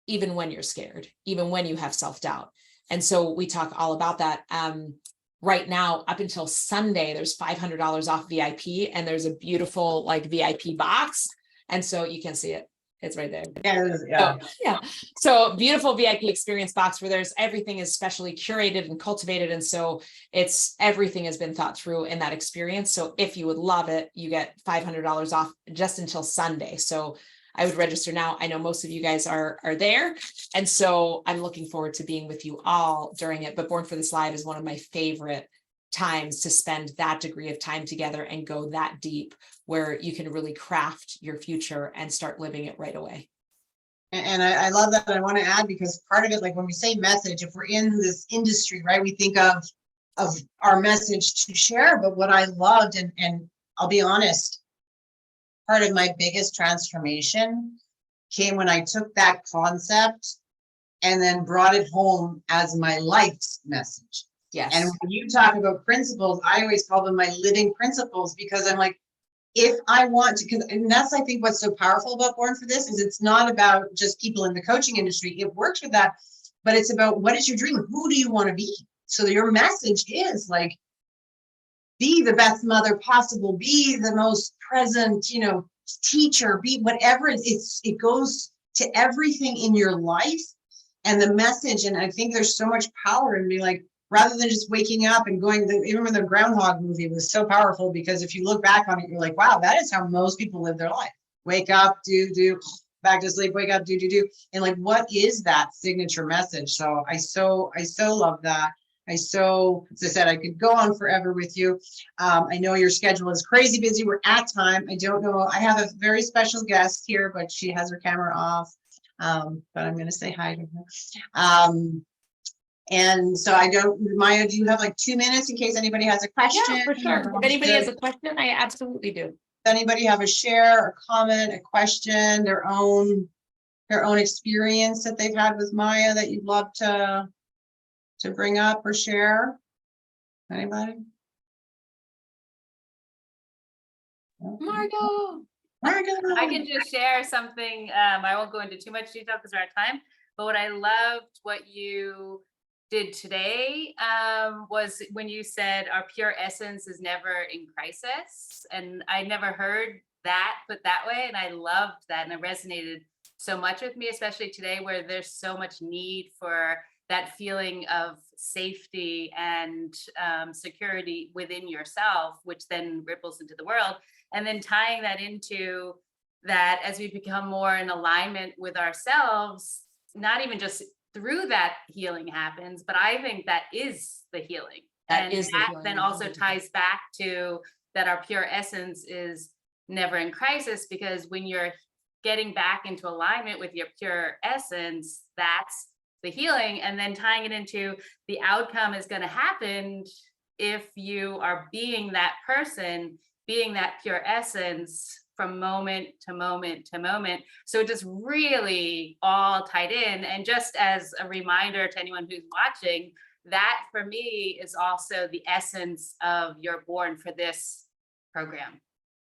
even when you're scared, even when you have self-doubt. And so we talk all about that. Right now, up until Sunday, there's $500 off VIP, and there's a beautiful VIP box. And so you can see it. It's right there. Yeah, it is, yeah. So, yeah. So beautiful VIP experience box where there's everything is specially curated and cultivated. And so everything has been thought through in that experience. So if you would love it, you get $500 off just until Sunday. So I would register now. I know most of you guys are there. And so I'm looking forward to being with you all during it. But Born for This Live is one of my favorite times to spend that degree of time together and go that deep where you can really craft your future and start living it right away. And I love that. I want to add, because part of it, like when we say message, if we're in this industry, right, we think of our message to share. But what I loved, and I'll be honest, part of my biggest transformation came when I took that concept and then brought it home as my life's message. Yes. And when you talk about principles, I always call them my living principles, because I'm like, if I want to, and that's, I think, what's so powerful about Born for This is it's not about just people in the coaching industry. It works with that, but it's about what is your dream? Who do you want to be? So your message is like, be the best mother possible, be the most present, teacher, be whatever. It goes to everything in your life and the message. And I think there's so much power in being like, rather than just waking up and going, even the Groundhog movie was so powerful, because if you look back on it, you're like, wow, that is how most people live their life. Wake up, do, back to sleep, wake up, do. And like, what is that signature message? So I so love that. As I said, I could go on forever with you. I know your schedule is crazy busy. We're at time. I don't know. I have a very special guest here, but she has her camera off. But I'm going to say hi to her. And so Maya, do you have like 2 minutes in case anybody has a question? Yeah, for sure. If anybody has a question, I absolutely do. Does anybody have a share, a comment, a question, their own experience that they've had with Maya that you'd love to bring up or share? Anybody? Margot. I can just share something. I won't go into too much detail because we're out of time, but what I loved what you did today was when you said our pure essence is never in crisis. And I never heard that put that way. And I loved that. And it resonated so much with me, especially today where there's so much need for that feeling of safety and security within yourself, which then ripples into the world. And then tying that into that as we become more in alignment with ourselves, not even just through that healing happens, but I think that is the healing. That then also ties back to that our pure essence is never in crisis, because when you're getting back into alignment with your pure essence, that's the healing. And then tying it into the outcome is going to happen if you are being that person, being that pure essence from moment to moment to moment. So it just really all tied in. And just as a reminder to anyone who's watching, that for me is also the essence of your Born for This program,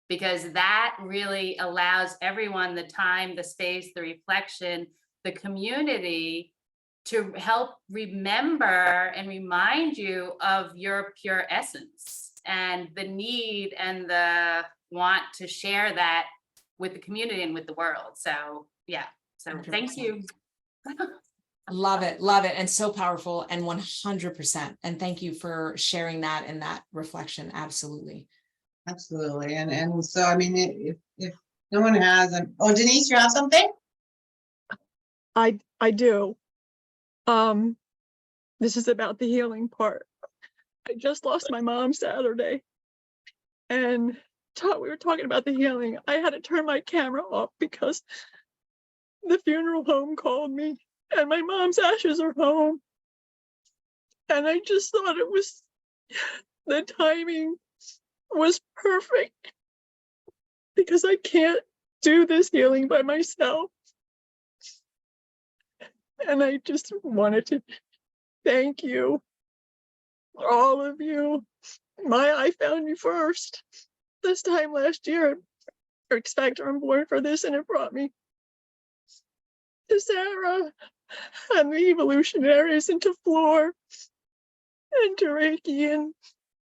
because that really allows everyone the time, the space, the reflection, the community to help remember and remind you of your pure essence and the need and the want to share that with the community and with the world. So yeah, so 100%. Thank you. Love it. Love it. And so powerful, and 100%. And thank you for sharing that and that reflection. Absolutely. Absolutely. And so, I mean, if no one has, Denise, you have something? I do. This is about the healing part. I just lost my mom Saturday, and we were talking about the healing. I had to turn my camera off because the funeral home called me and my mom's ashes are home. And I just thought the timing was perfect, because I can't do this healing by myself. And I just wanted to thank you, all of you. Maya, I found you first this time last year. I'm Born for This, and it brought me to SaraC and the EvolYOUtionaries, and to Floor and to Reiki, and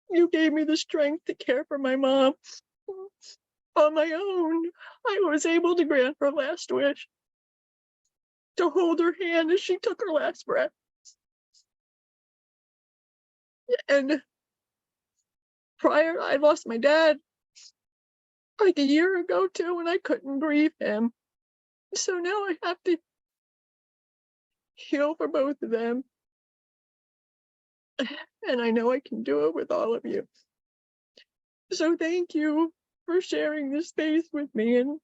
you gave me the strength to care for my mom. on my own, I was able to grant her last wish, to hold her hand as she took her last breath. And prior, I lost my dad like a year ago too, and I couldn't grieve him. So now I have to heal for both of them. And I know I can do it with all of you. So thank you for sharing this space with me. And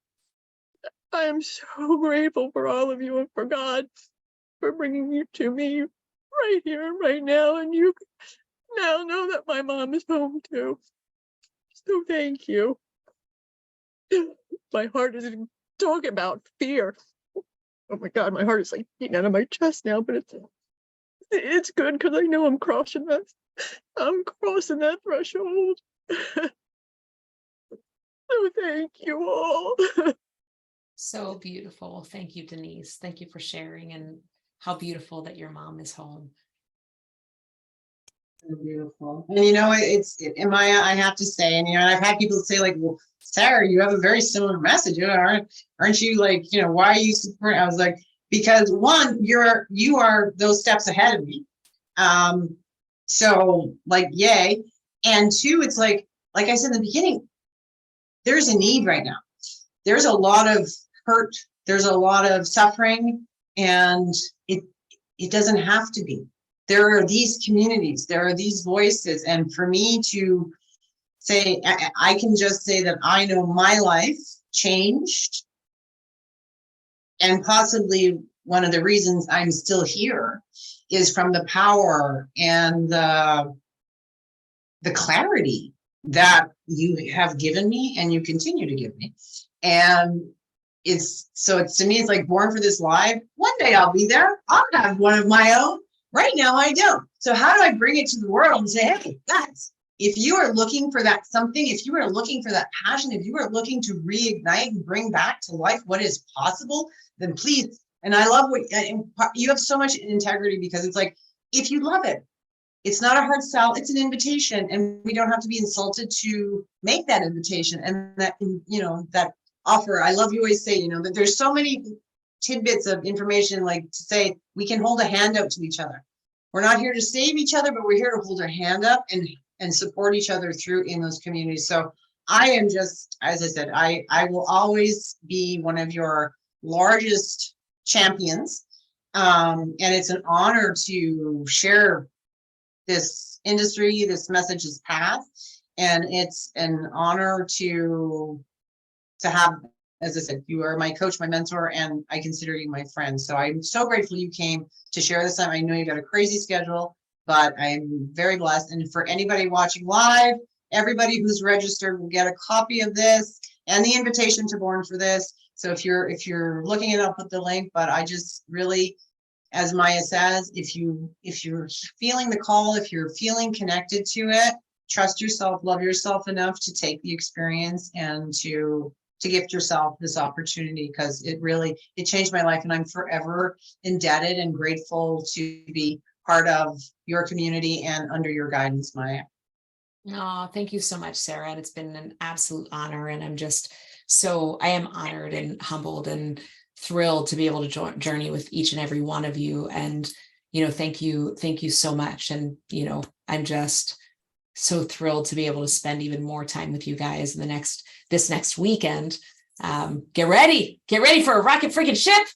I am so grateful for all of you and for God for bringing you to me right here and right now. And you now know that my mom is home too. So thank you. My heart is talking about fear. Oh my God, my heart is like beating out of my chest now, but it's good because I know I'm crossing that threshold. So thank you all. So beautiful. Thank you, Denise. Thank you for sharing, and how beautiful that your mom is home. So beautiful. And and Maya, I have to say, and I've had people say like, well, Sarah, you have a very similar message. Aren't you like, why are you supporting? I was like, because one, you are those steps ahead of me. So like, yay. And two, it's like I said in the beginning, there's a need right now. There's a lot of hurt. There's a lot of suffering, and it doesn't have to be. There are these communities, there are these voices. And for me to say, I can just say that I know my life changed. And possibly one of the reasons I'm still here is from the power and the clarity that you have given me and you continue to give me. And it's to me, it's like Born for This Live. One day I'll be there. I'll have one of my own. Right now I don't. So how do I bring it to the world and say, hey, guys, if you are looking for that something, if you are looking for that passion, if you are looking to reignite and bring back to life what is possible, then please. And I love what you have so much integrity, because it's like, if you love it, it's not a hard sell, it's an invitation, and we don't have to be insulted to make that invitation. And that, that offer, I love you always say, that there's so many tidbits of information, like to say we can hold a hand out to each other. We're not here to save each other, but we're here to hold our hand up and support each other through in those communities. So I am just, as I said, I will always be one of your largest champions. And it's an honor to share this industry, this message, this path. And it's an honor to have, as I said, you are my coach, my mentor, and I consider you my friend. So I'm so grateful you came to share this time. I know you got a crazy schedule, but I'm very blessed. And for anybody watching live, everybody who's registered will get a copy of this and the invitation to Born for This. So if you're looking it up, put the link. But I just really, as Maya says, if you're feeling the call, if you're feeling connected to it, trust yourself, love yourself enough to take the experience and to gift yourself this opportunity, because it changed my life, and I'm forever indebted and grateful to be part of your community and under your guidance, Maya. Oh, thank you so much, Sarah. And it's been an absolute honor. And I am honored and humbled and thrilled to be able to journey with each and every one of you. And, thank you so much. And, I'm just so thrilled to be able to spend even more time with you guys in this next weekend. Get ready for a rocket freaking ship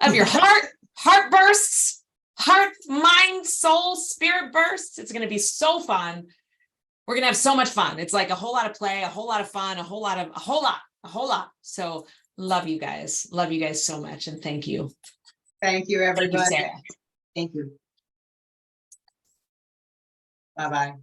of your heart bursts, heart, mind, soul, spirit bursts. It's going to be so fun. We're going to have so much fun. It's like a whole lot of play, a whole lot of fun, a whole lot. So love you guys so much. And thank you. Thank you, everybody. Thank you, Sarah. Thank you. Bye-bye.